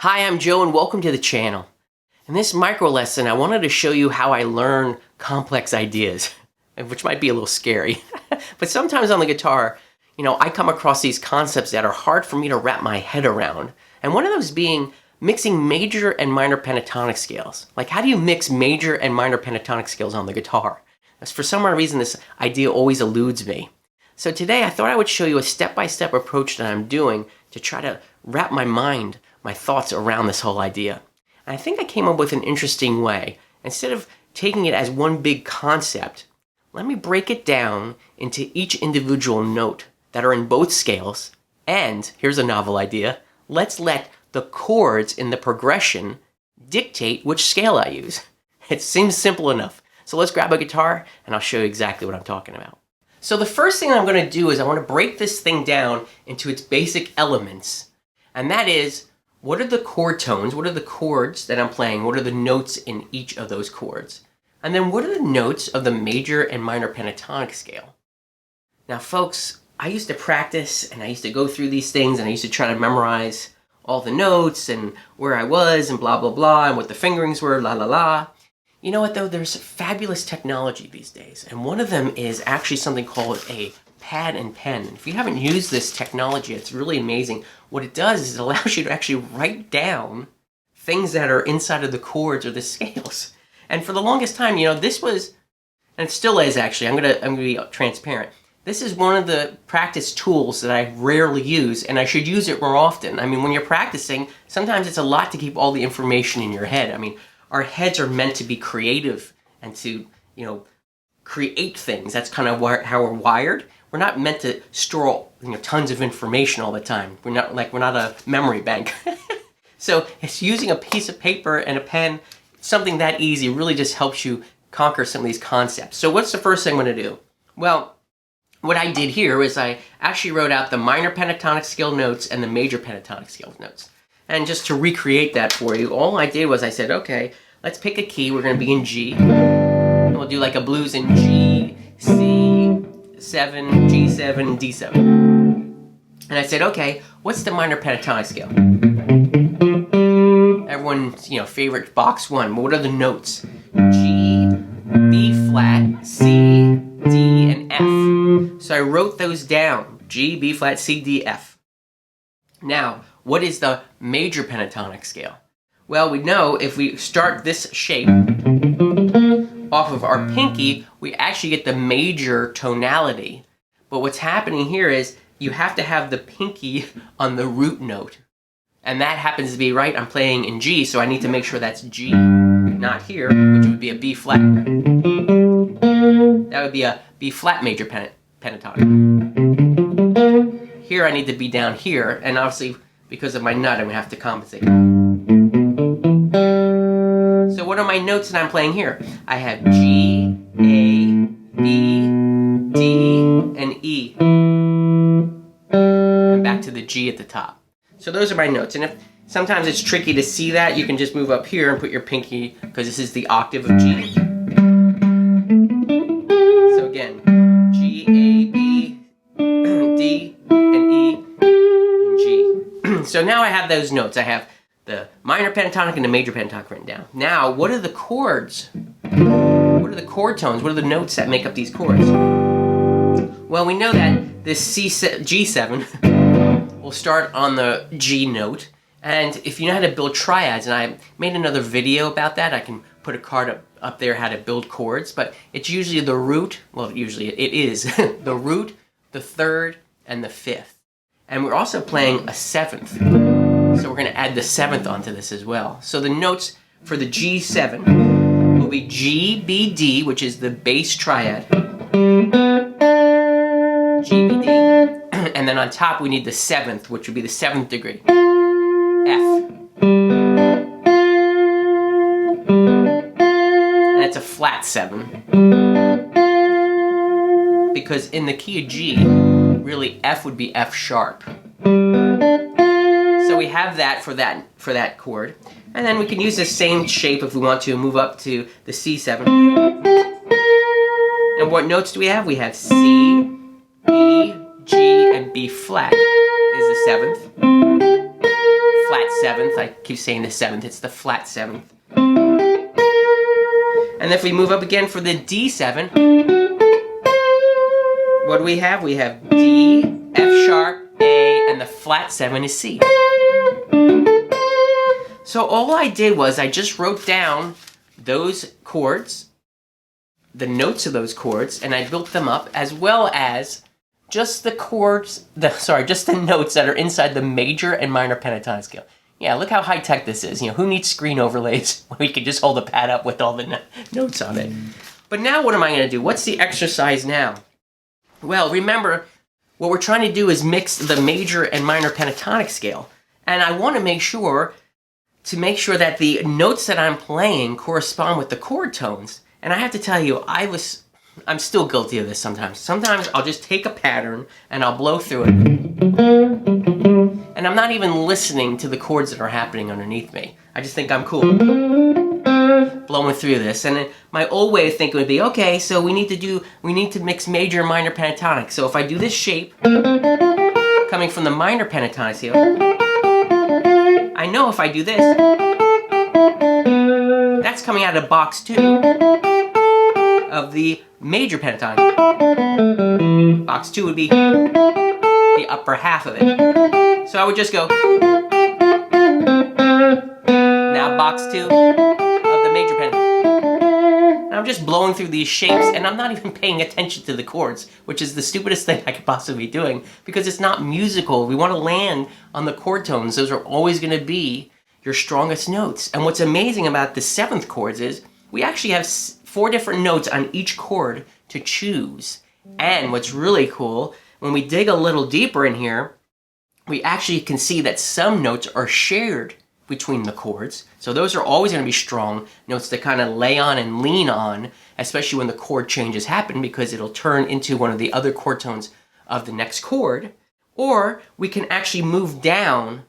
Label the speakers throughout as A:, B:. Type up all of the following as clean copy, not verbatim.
A: Hi, I'm Joe and welcome to the channel. In this micro lesson, I wanted to show you how I learn complex ideas, which might be a little scary. But sometimes on the guitar, I come across these concepts that are hard for me to wrap my head around. And one of those being mixing major and minor pentatonic scales. Like, how do you mix major and minor pentatonic scales on the guitar? For some reason, this idea always eludes me. So today, I thought I would show you a step-by-step approach that I'm doing to try to wrap my thoughts around this whole idea. And I think I came up with an interesting way. Instead of taking it as one big concept, let me break it down into each individual note that are in both scales. And here's a novel idea. Let's let the chords in the progression dictate which scale I use. It seems simple enough. So let's grab a guitar and I'll show you exactly what I'm talking about. So the first thing I'm going to do is I want to break this thing down into its basic elements. And that is, what are the chord tones? What are the chords that I'm playing? What are the notes in each of those chords? And then what are the notes of the major and minor pentatonic scale? Now folks, I used to practice and I used to go through these things and I used to try to memorize all the notes and where I was and blah, blah, blah, and what the fingerings were, la, la, la. You know what though? There's fabulous technology these days. And one of them is actually something called a pad and pen. If you haven't used this technology, it's really amazing. What it does is it allows you to actually write down things that are inside of the chords or the scales. And for the longest time, this was, and it still is actually, I'm gonna be transparent. This is one of the practice tools that I rarely use, and I should use it more often. I mean, when you're practicing, sometimes it's a lot to keep all the information in your head. I mean, our heads are meant to be creative and to, create things. That's kind of how we're wired. We're not meant to store tons of information all the time. We're not a memory bank. So it's using a piece of paper and a pen, something that easy really just helps you conquer some of these concepts. So what's the first thing I'm going to do? Well, what I did here is I actually wrote out the minor pentatonic scale notes and the major pentatonic scale notes. And just to recreate that for you, all I did was I said, okay, let's pick a key. We're going to be in G. And we'll do like a blues in G, C, 7, G7, D7. And I said, okay, what's the minor pentatonic scale? Everyone's, favorite box one. What are the notes? G, B flat, C, D, and F. So I wrote those down. G, B flat, C, D, F. Now, what is the major pentatonic scale? Well, we know if we start this shape off of our pinky, we actually get the major tonality. But what's happening here is you have to have the pinky on the root note. And that happens to be right. I'm playing in G, so I need to make sure that's G, not here, which would be a B flat. That would be a B flat major pentatonic. Here I need to be down here, and obviously because of my nut, I'm going to have to compensate. So what are my notes that I'm playing here? I have G, A, B, D, and E. And back to the G at the top. So those are my notes. And if sometimes it's tricky to see that, you can just move up here and put your pinky, because this is the octave of G. So again, G, A, B, D, and E, and G. So now I have those notes. I have the minor pentatonic and the major pentatonic written down. Now, what are the chords? What are the chord tones? What are the notes that make up these chords? Well, we know that this G7 will start on the G note. And if you know how to build triads, and I made another video about that, I can put a card up there how to build chords, but it's usually the root, well, usually it is the root, the third, and the fifth. And we're also playing a seventh. So we're going to add the seventh onto this as well. So the notes for the G7 will be G, B, D, which is the bass triad. G, B, D. And then on top we need the seventh, which would be the seventh degree. F. And it's a flat 7. Because in the key of G, really F would be F sharp. So we have that for that chord. And then we can use the same shape if we want to move up to the C7. And what notes do we have? We have C, E, G, and B flat is the 7th. flat 7th. I keep saying the 7th, it's the flat 7th. And if we move up again for the D7, what do we have? We have D, F sharp, A, and the flat 7 is C. So all I did was I just wrote down those chords, the notes of those chords, and I built them up, as well as just the chords, just the notes that are inside the major and minor pentatonic scale. Yeah, look how high-tech this is. You know, who needs screen overlays when we can just hold a pad up with all the notes on it? But now what am I going to do? What's the exercise now? Well, remember, what we're trying to do is mix the major and minor pentatonic scale. And I want to make sure that the notes that I'm playing correspond with the chord tones. And I have to tell you, I'm still guilty of this sometimes. Sometimes I'll just take a pattern and I'll blow through it. And I'm not even listening to the chords that are happening underneath me. I just think I'm cool, blowing through this. And then my old way of thinking would be, okay, so we need to mix major and minor pentatonic. So if I do this shape, coming from the minor pentatonic scale, I know if I do this, that's coming out of box 2 of the major pentatonic. Box 2 would be the upper half of it. So I would just go, now box 2 of the major pentatonic. And I'm just blowing through these shapes, and I'm not even paying attention to the chords, which is the stupidest thing I could possibly be doing, because it's not musical. We want to land on the chord tones. Those are always going to be your strongest notes. And what's amazing about the 7th chords is we actually have 4 different notes on each chord to choose. And what's really cool, when we dig a little deeper in here, we actually can see that some notes are shared between the chords. So those are always going to be strong notes to kind of lay on and lean on, especially when the chord changes happen, because it'll turn into one of the other chord tones of the next chord. Or we can actually move down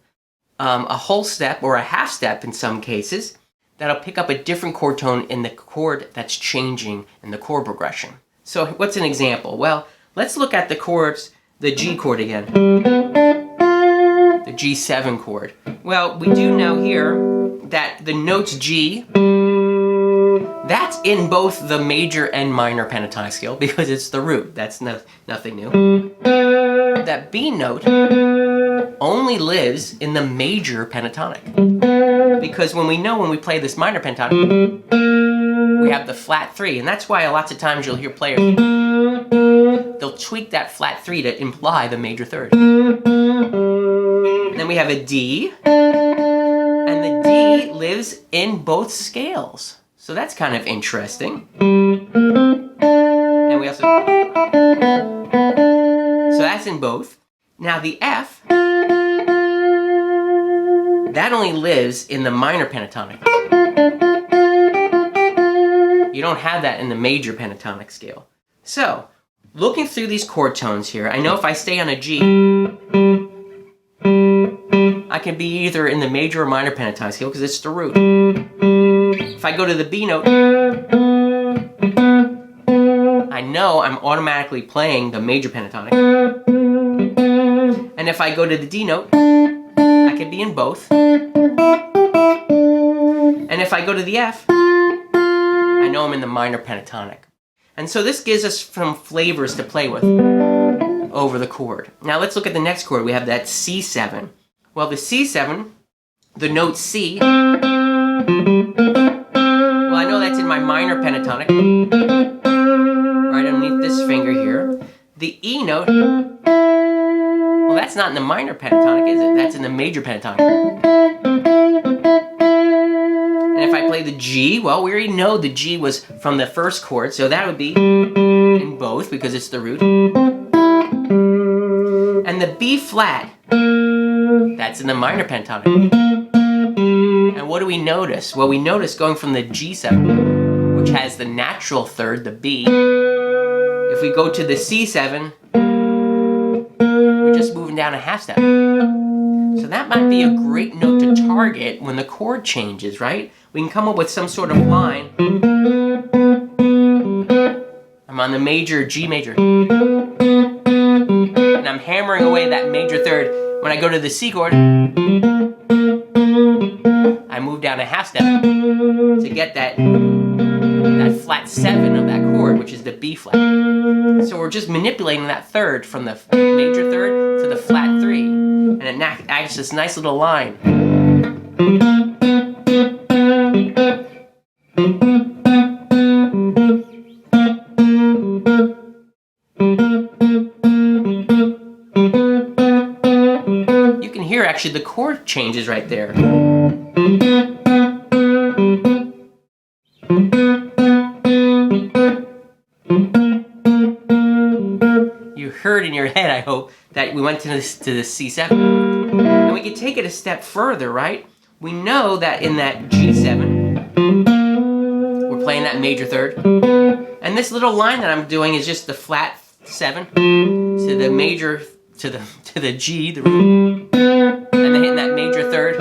A: a whole step or a half step in some cases, that'll pick up a different chord tone in the chord that's changing in the chord progression. So what's an example? Well, let's look at the chords, the G chord again. The G7 chord. Well, we do know here that the notes G, that's in both the major and minor pentatonic scale because it's the root. That's nothing new. That B note only lives in the major pentatonic. Because when we play this minor pentatonic, we have the flat 3, and that's why lots of times you'll hear players, they'll tweak that flat 3 to imply the major third. And then we have a D, and the D lives in both scales. So that's kind of interesting. And we also, so that's in both. Now the F, that only lives in the minor pentatonic. You don't have that in the major pentatonic scale. So, looking through these chord tones here, I know if I stay on a G, I can be either in the major or minor pentatonic scale because it's the root. If I go to the B note, I know I'm automatically playing the major pentatonic. And if I go to the D note, I can be in both. And if I go to the F, I know I'm in the minor pentatonic. And so this gives us some flavors to play with over the chord. Now let's look at the next chord. We have that C7. Well, the C7, the note C, well, I know that's in my minor pentatonic, right underneath this finger here. The E note, well, that's not in the minor pentatonic, is it? That's in the major pentatonic. And if I play the G, well, we already know the G was from the first chord, so that would be in both because it's the root. And the B flat, that's in the minor pentatonic. And what do we notice? Well, we notice going from the G7, which has the natural third, the B, if we go to the C7, we're just moving down a half step. So that might be a great note to target when the chord changes, right? We can come up with some sort of line. I'm on the major, G major. And I'm hammering away that major third. When I go to the C chord, down a half step to get that flat 7 of that chord, which is the B flat. So we're just manipulating that third from the major third to the flat 3, and it acts this nice little line. You can hear actually the chord changes right there. You heard in your head, I hope, that we went to the C7. And we can take it a step further, right? We know that in that G7, we're playing that major third. And this little line that I'm doing is just the flat 7 to the major, to the G, the root, and then hitting that major third.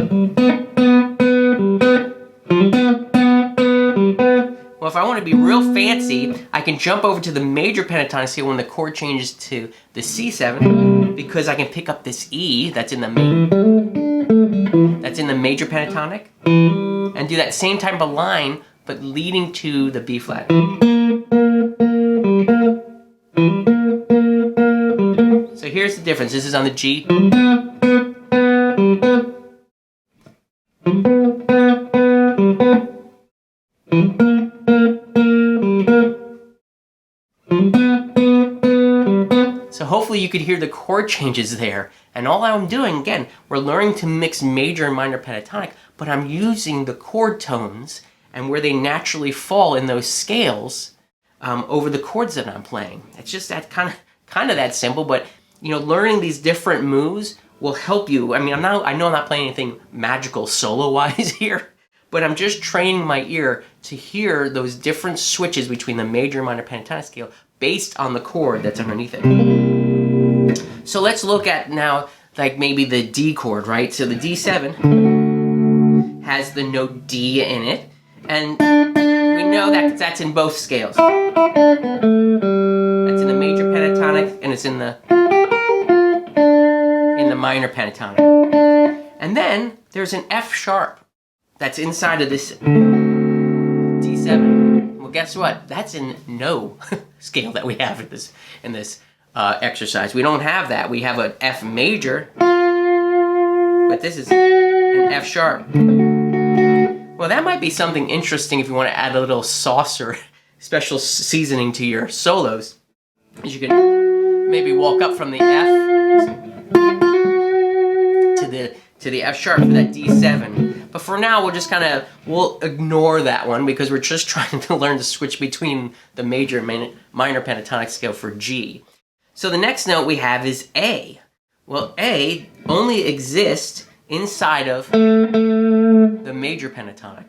A: Well, if I want to be real fancy, I can jump over to the major pentatonic scale when the chord changes to the C7, because I can pick up this E that's in the major pentatonic, and do that same type of line, but leading to the B flat. So here's the difference. This is on the G. So hopefully you could hear the chord changes there. And all I'm doing, again, we're learning to mix major and minor pentatonic, but I'm using the chord tones and where they naturally fall in those scales over the chords that I'm playing. It's just that kind of that simple, but learning these different moves will help you. I mean, I know I'm not playing anything magical solo-wise here, but I'm just training my ear to hear those different switches between the major and minor pentatonic scale based on the chord that's underneath it. So let's look at now, like maybe the D chord, right? So the D7 has the note D in it, and we know that that's in both scales. That's in the major pentatonic, and it's in the minor pentatonic. And then there's an F sharp that's inside of this D7. Well, guess what? That's in no scale that we have in this exercise. We don't have that. We have an F major, but this is an F sharp. Well, that might be something interesting if you want to add a little sauce or special seasoning to your solos. You can maybe walk up from the F to the F sharp for that D7. But for now, we'll ignore that one because we're just trying to learn to switch between the major and minor pentatonic scale for G. So the next note we have is A. Well, A only exists inside of the major pentatonic.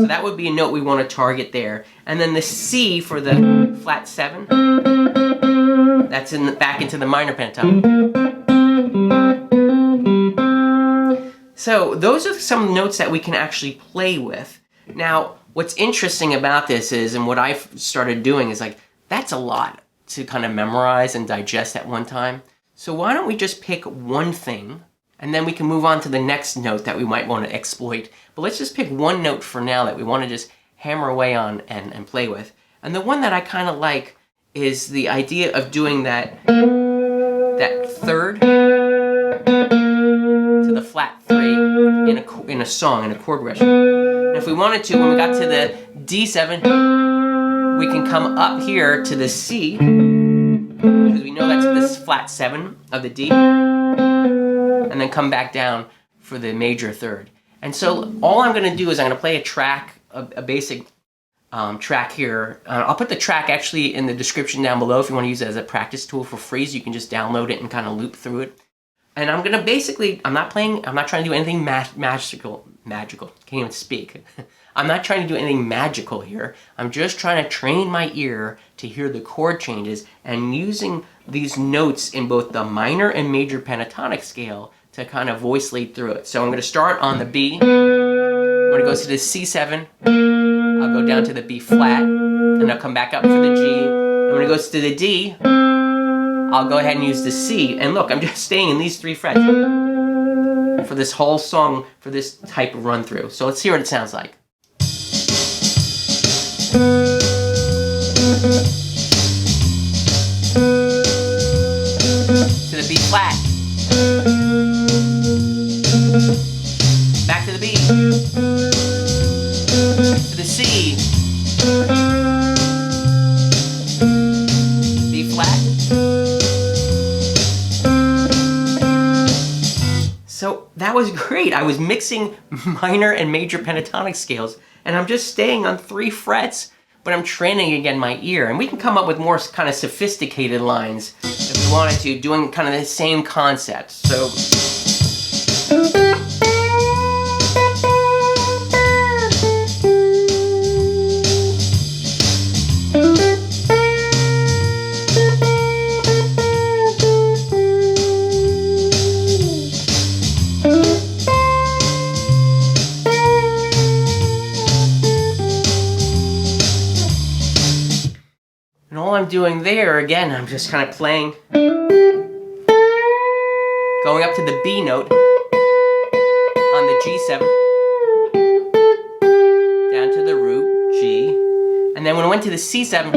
A: So that would be a note we want to target there. And then the C for the flat 7, that's back into the minor pentatonic. So those are some notes that we can actually play with. Now, what's interesting about this is, and what I've started doing is that's a lot to kind of memorize and digest at one time. So why don't we just pick one thing, and then we can move on to the next note that we might want to exploit. But let's just pick one note for now that we want to just hammer away on and play with. And the one that I kind of like is the idea of doing that third to the flat 3 in a song, in a chord progression. And if we wanted to, when we got to the D7, we can come up here to the C, because we know that's this flat 7 of the D, and then come back down for the major third. And so all I'm going to do is I'm going to play a track, a basic track here. I'll put the track actually in the description down below if you want to use it as a practice tool for free, so you can just download it and kind of loop through it. And I'm gonna basically, I'm not trying to do anything magical, can't even speak. I'm not trying to do anything magical here. I'm just trying to train my ear to hear the chord changes and using these notes in both the minor and major pentatonic scale to kind of voice lead through it. So I'm gonna start on the B. When it goes to the C7, I'll go down to the B flat, and I'll come back up for the G. And when it goes to the D, I'll go ahead and use the C. And look, I'm just staying in these 3 frets. for this whole song, for this type of run through. So let's hear what it sounds like. To the B flat. Back to the B. To the C. B flat. So that was great. I was mixing minor and major pentatonic scales, and I'm just staying on 3 frets, but I'm training again my ear. And we can come up with more kind of sophisticated lines if we wanted to, doing kind of the same concept. So. And all I'm doing there, again, I'm just kind of playing, going up to the B note on the G7, down to the root, G, and then when I went to the C7,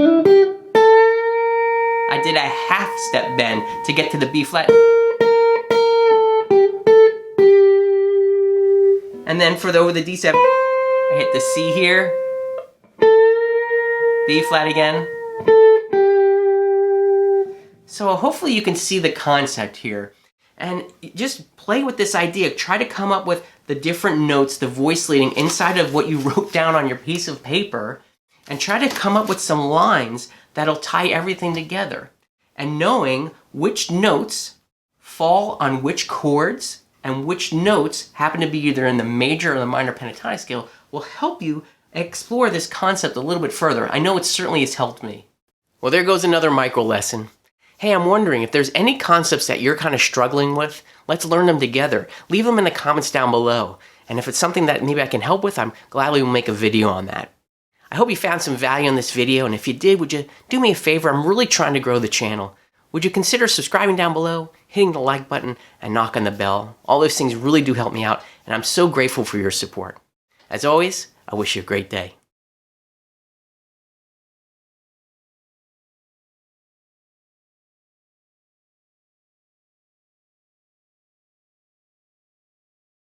A: I did a half step bend to get to the B flat. And then over the D7, I hit the C here, B flat again. So hopefully you can see the concept here. And just play with this idea. Try to come up with the different notes, the voice leading inside of what you wrote down on your piece of paper, and try to come up with some lines that'll tie everything together. And knowing which notes fall on which chords and which notes happen to be either in the major or the minor pentatonic scale will help you explore this concept a little bit further. I know it certainly has helped me. Well, there goes another micro lesson. Hey, I'm wondering if there's any concepts that you're kind of struggling with, let's learn them together. Leave them in the comments down below. And if it's something that maybe I can help with, I'm gladly will make a video on that. I hope you found some value in this video, and if you did, would you do me a favor? I'm really trying to grow the channel. Would you consider subscribing down below, hitting the like button, and knock on the bell? All those things really do help me out, and I'm so grateful for your support. As always, I wish you a great day.